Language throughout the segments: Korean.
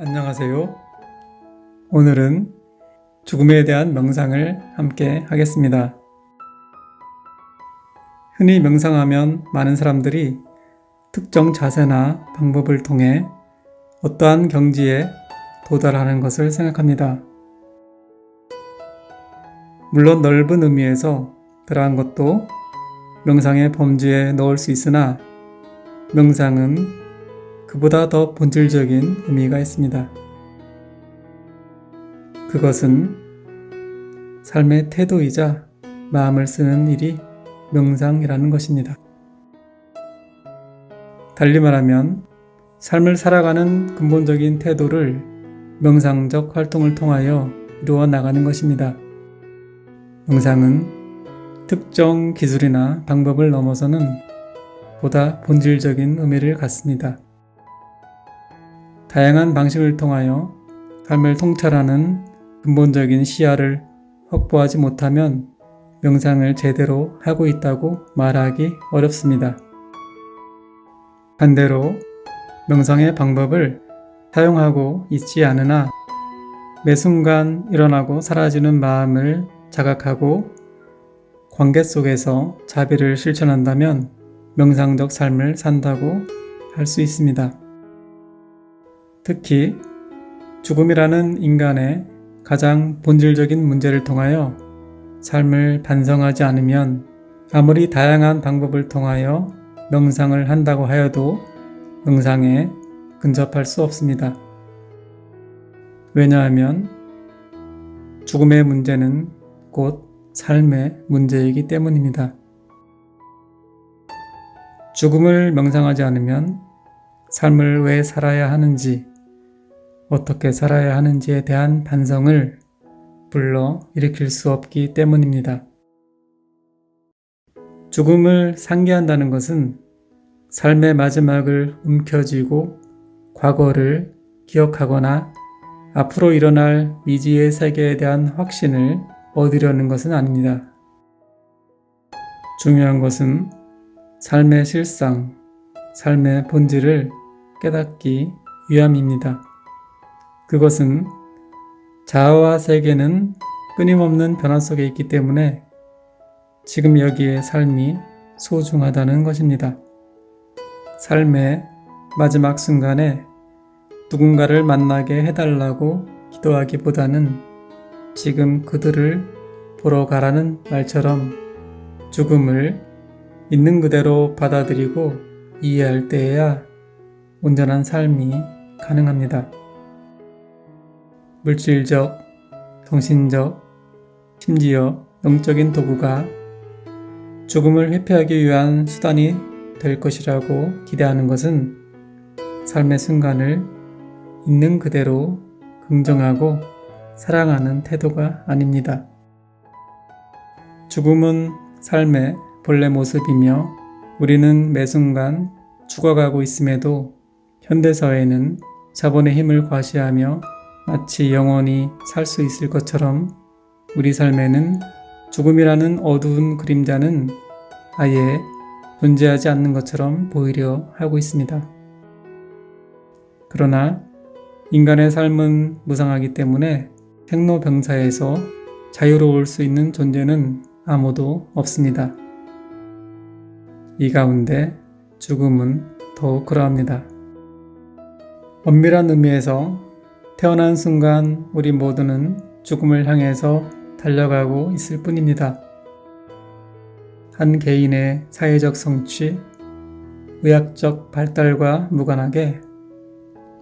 안녕하세요. 오늘은 죽음에 대한 명상을 함께 하겠습니다. 흔히 명상하면 많은 사람들이 특정 자세나 방법을 통해 어떠한 경지에 도달하는 것을 생각합니다. 물론 넓은 의미에서 그러한 것도 명상의 범주에 넣을 수 있으나 명상은 그보다 더 본질적인 의미가 있습니다. 그것은 삶의 태도이자 마음을 쓰는 일이 명상이라는 것입니다. 달리 말하면 삶을 살아가는 근본적인 태도를 명상적 활동을 통하여 이루어 나가는 것입니다. 명상은 특정 기술이나 방법을 넘어서는 보다 본질적인 의미를 갖습니다. 다양한 방식을 통하여 삶을 통찰하는 근본적인 시야를 확보하지 못하면 명상을 제대로 하고 있다고 말하기 어렵습니다. 반대로 명상의 방법을 사용하고 있지 않으나 매 순간 일어나고 사라지는 마음을 자각하고 관계 속에서 자비를 실천한다면 명상적 삶을 산다고 할 수 있습니다. 특히 죽음이라는 인간의 가장 본질적인 문제를 통하여 삶을 반성하지 않으면 아무리 다양한 방법을 통하여 명상을 한다고 하여도 명상에 근접할 수 없습니다. 왜냐하면 죽음의 문제는 곧 삶의 문제이기 때문입니다. 죽음을 명상하지 않으면 삶을 왜 살아야 하는지, 어떻게 살아야 하는지에 대한 반성을 불러 일으킬 수 없기 때문입니다. 죽음을 상기한다는 것은 삶의 마지막을 움켜쥐고 과거를 기억하거나 앞으로 일어날 미지의 세계에 대한 확신을 얻으려는 것은 아닙니다. 중요한 것은 삶의 실상, 삶의 본질을 깨닫기 위함입니다. 그것은 자아와 세계는 끊임없는 변화 속에 있기 때문에 지금 여기에 삶이 소중하다는 것입니다. 삶의 마지막 순간에 누군가를 만나게 해달라고 기도하기보다는 지금 그들을 보러 가라는 말처럼 죽음을 있는 그대로 받아들이고 이해할 때에야 온전한 삶이 가능합니다. 물질적, 정신적, 심지어 영적인 도구가 죽음을 회피하기 위한 수단이 될 것이라고 기대하는 것은 삶의 순간을 있는 그대로 긍정하고 사랑하는 태도가 아닙니다. 죽음은 삶의 본래 모습이며 우리는 매 순간 죽어가고 있음에도 현대사회는 자본의 힘을 과시하며 마치 영원히 살 수 있을 것처럼 우리 삶에는 죽음이라는 어두운 그림자는 아예 존재하지 않는 것처럼 보이려 하고 있습니다. 그러나 인간의 삶은 무상하기 때문에 생로병사에서 자유로울 수 있는 존재는 아무도 없습니다. 이 가운데 죽음은 더욱 그러합니다. 엄밀한 의미에서 태어난 순간 우리 모두는 죽음을 향해서 달려가고 있을 뿐입니다. 한 개인의 사회적 성취, 의학적 발달과 무관하게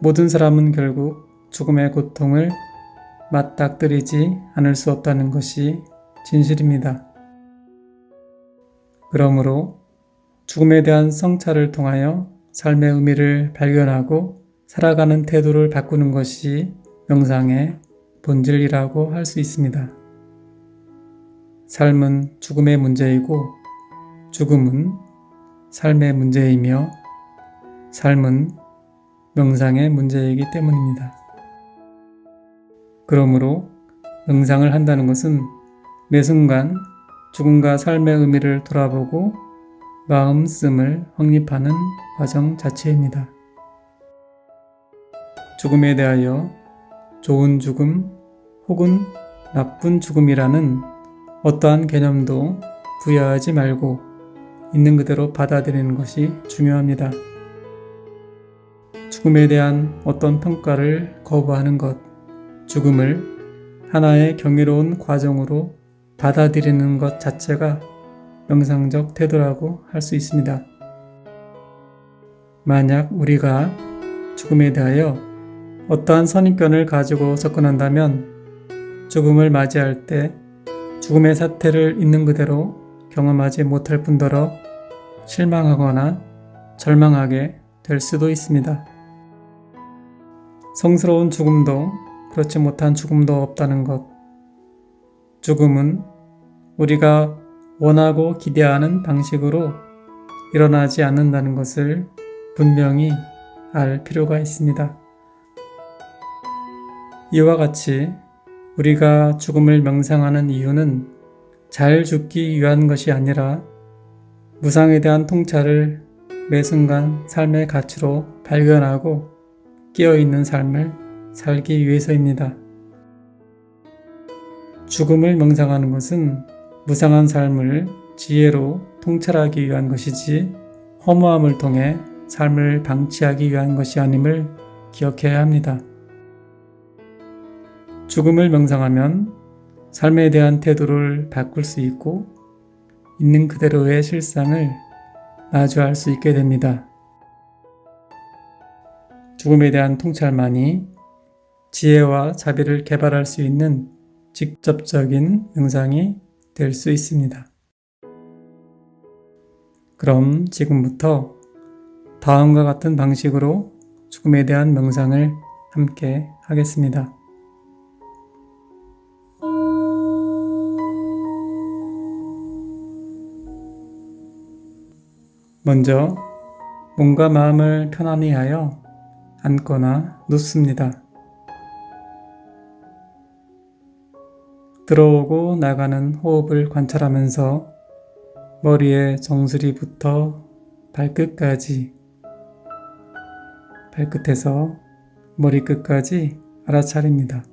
모든 사람은 결국 죽음의 고통을 맞닥뜨리지 않을 수 없다는 것이 진실입니다. 그러므로 죽음에 대한 성찰을 통하여 삶의 의미를 발견하고 살아가는 태도를 바꾸는 것이 명상의 본질이라고 할 수 있습니다. 삶은 죽음의 문제이고 죽음은 삶의 문제이며 삶은 명상의 문제이기 때문입니다. 그러므로 명상을 한다는 것은 매 순간 죽음과 삶의 의미를 돌아보고 마음씀을 확립하는 과정 자체입니다. 죽음에 대하여 좋은 죽음 혹은 나쁜 죽음이라는 어떠한 개념도 부여하지 말고 있는 그대로 받아들이는 것이 중요합니다. 죽음에 대한 어떤 평가를 거부하는 것, 죽음을 하나의 경이로운 과정으로 받아들이는 것 자체가 명상적 태도라고 할 수 있습니다. 만약 우리가 죽음에 대하여 어떠한 선입견을 가지고 접근한다면 죽음을 맞이할 때 죽음의 사태를 있는 그대로 경험하지 못할 뿐더러 실망하거나 절망하게 될 수도 있습니다. 성스러운 죽음도 그렇지 못한 죽음도 없다는 것. 죽음은 우리가 원하고 기대하는 방식으로 일어나지 않는다는 것을 분명히 알 필요가 있습니다. 이와 같이 우리가 죽음을 명상하는 이유는 잘 죽기 위한 것이 아니라 무상에 대한 통찰을 매 순간 삶의 가치로 발견하고 깨어있는 삶을 살기 위해서입니다. 죽음을 명상하는 것은 무상한 삶을 지혜로 통찰하기 위한 것이지 허무함을 통해 삶을 방치하기 위한 것이 아님을 기억해야 합니다. 죽음을 명상하면 삶에 대한 태도를 바꿀 수 있고 있는 그대로의 실상을 마주할 수 있게 됩니다. 죽음에 대한 통찰만이 지혜와 자비를 개발할 수 있는 직접적인 명상이 될 수 있습니다. 그럼 지금부터 다음과 같은 방식으로 죽음에 대한 명상을 함께 하겠습니다. 먼저 몸과 마음을 편안히 하여 앉거나 눕습니다. 들어오고 나가는 호흡을 관찰하면서 머리의 정수리부터 발끝까지, 발끝에서 머리끝까지 알아차립니다.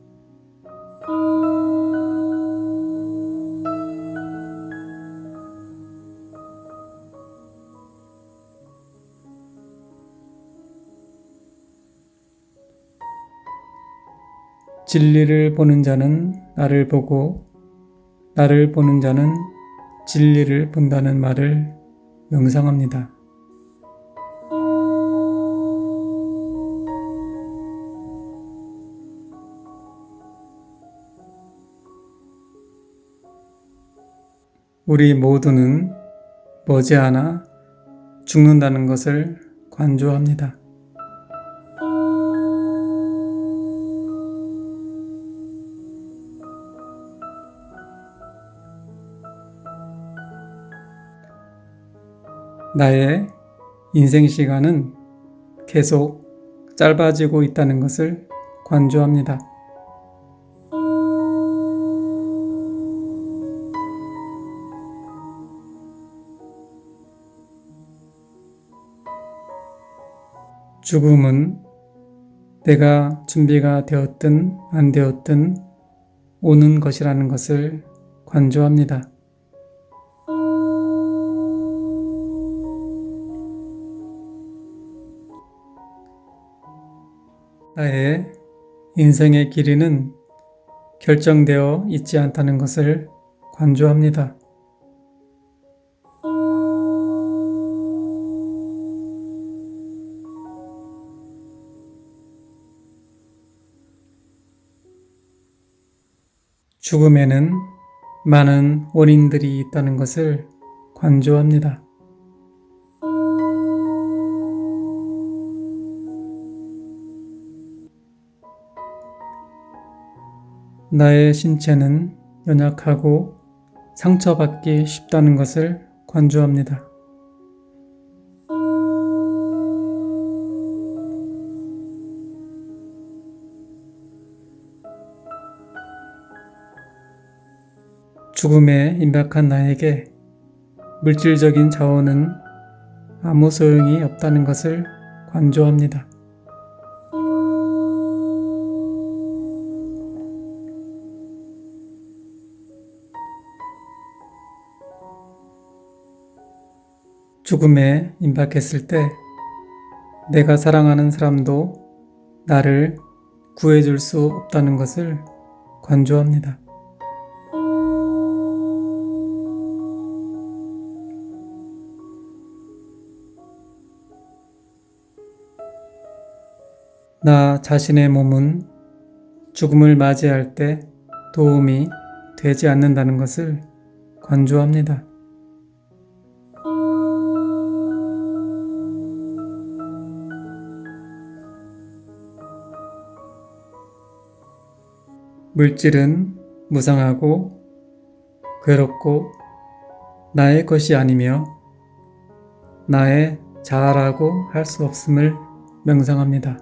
진리를 보는 자는 나를 보고 나를 보는 자는 진리를 본다는 말을 명상합니다. 우리 모두는 머지않아 죽는다는 것을 관조합니다. 나의 인생 시간은 계속 짧아지고 있다는 것을 관조합니다. 죽음은 내가 준비가 되었든 안 되었든 오는 것이라는 것을 관조합니다. 나의 인생의 길이는 결정되어 있지 않다는 것을 관조합니다. 죽음에는 많은 원인들이 있다는 것을 관조합니다. 나의 신체는 연약하고 상처받기 쉽다는 것을 관조합니다. 죽음에 임박한 나에게 물질적인 자원은 아무 소용이 없다는 것을 관조합니다. 죽음에 임박했을 때 내가 사랑하는 사람도 나를 구해줄 수 없다는 것을 관조합니다. 나 자신의 몸은 죽음을 맞이할 때 도움이 되지 않는다는 것을 관조합니다. 물질은 무상하고 괴롭고 나의 것이 아니며 나의 자아라고 할 수 없음을 명상합니다.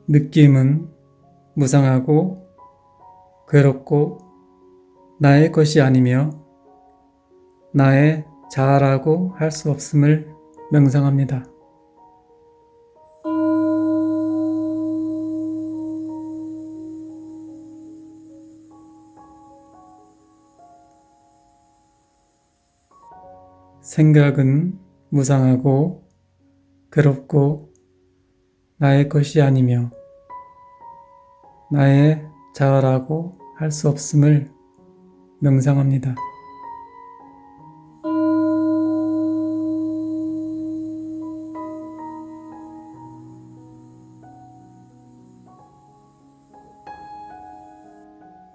느낌은 무상하고 괴롭고 나의 것이 아니며 나의 자아라고 할 수 없음을 명상합니다. 생각은 무상하고 괴롭고 나의 것이 아니며 나의 자아라고 할 수 없음을 명상합니다.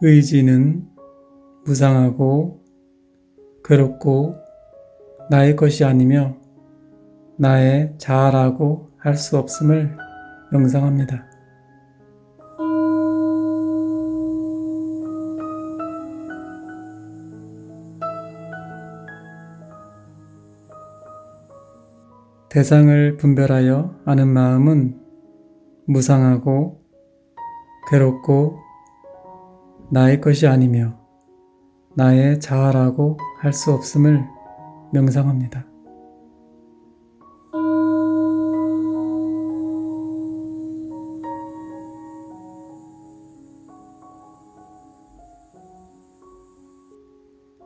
의지는 무상하고 괴롭고 나의 것이 아니며 나의 자아라고 할 수 없음을 명상합니다. 대상을 분별하여 아는 마음은 무상하고 괴롭고 나의 것이 아니며 나의 자아라고 할 수 없음을 명상합니다.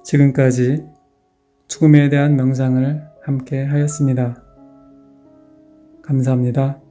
지금까지 죽음에 대한 명상을 함께 하였습니다. 감사합니다.